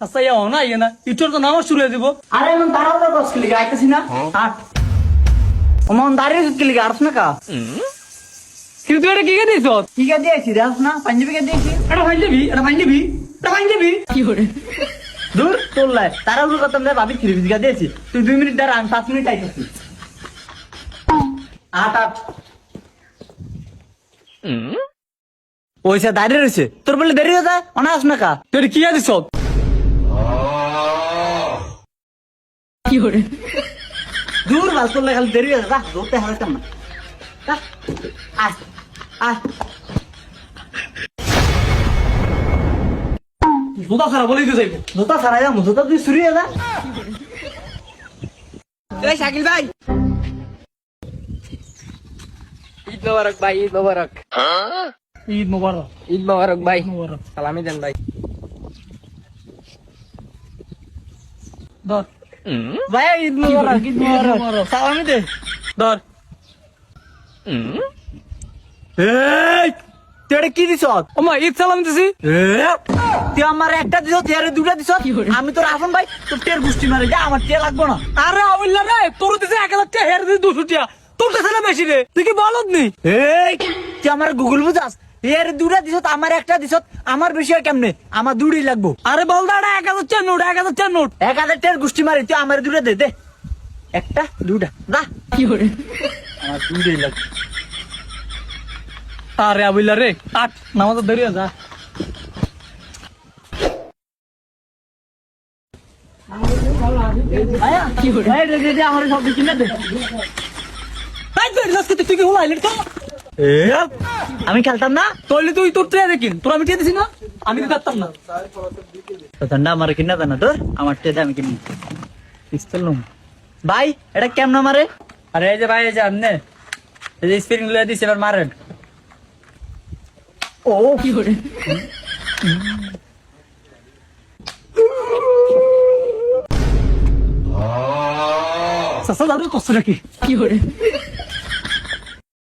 আচ্ছা ইয়া না ইয়ে না ইটোর তো নামাজ শুরু হয়ে দিব। আরে এমন তাড়াহুড়ো করছ কি লিগা আইতাছি না আট ওমন দাঁড়িয়ে কি লিগা আরছ না কা কিন্তু তুই এটা কি কে দিছ? কি কা দিয়েছি রাস না পাঞ্জাবি কা দিয়েছি এটা ভাই দিবি, এটা ভাই দিবি, এটা ভাই দিবি। কি করে দূর তোল্লাই তাড়াহুড়ো করতাম না ভাবি 3 বিঘা দিয়েছি তুই 2 মিনিট দাঁড়া আমি 5 মিনিট আইতাছি আট আট ওইসা দাঁড়িয়ে রয়েছে তোর বলে দেরি হয়ে যায় অনা আস না কা তুই এটা কি দিছ? কি করে দূর বাস তোল্লাই খালি দেরি হয়ে যায় ধরতে হবে কেমন আস আস জুতা ছাড়া বলেই দিয়ে যাইব। জুতা ছাড়াই যাবো জুতা তুই চুরি হয়ে যা এই শাকিল ভাই, ঈদ মোবারক ভাই, ঈদ মোবারক। ঈদ মোবারক। ঈদ মোবারক ভাই, মোবারক। সালামি দেন ভাই। ধর ভাই ঈদ মোবারক ঈদ মোবারক সালামি দে ধর। এই তুই এটা কি দিছ ওমা ঈদ সালাম দিছি। তুই আমার একটা দিছ তুই আরে দুটা দিছ আমি তোর আফন ভাই তোর টের গুষ্টি মারে যা আমার টের লাগবো না আরে আউল্লা রে তোর দিছে 1000 টাকা হের দিছে 200 টাকা। তোর কাছে না বেশি রে, তুই কি বলদ নি? এই তুই আমার গুগল বুঝাস এর দুটা দিছ আমার একটা দিছ আমার বেশি হয় কেমনে আমার দুটোই লাগবো আরে বল দা 1000 টাকা নোট, 1000 টাকা নোট। 1000 টের গুষ্টি মারি তুই আমার দুটা দে দে একটা দুটা দা কি করে? আমার দুটোই লাগবে আরে আউল্লা রে আট নামাজ ধরিয়া যা। আয়া কি করে এই দে দে আমার সব কিনে দে তাই তো আজকে তুই কি হলাইলি তো? আমি খেলতাম না তইলে তুই তোর ট্রে দেখিন, তোর আমি ট্রে দিছি না, আমি তো পারতাম না। তো ঠান্ডা আমার কিনা দেনা তোর আমার টেদে আমি কিনি পিস্তল নুম ভাই এটা কেমন মারে আরে এই যে ভাই এই যে আমনে এই যে স্প্রিং লয়ে দিছে এবার মারেন। ও কি করে সাসা দাদু কষ্ট রাখি। কি করে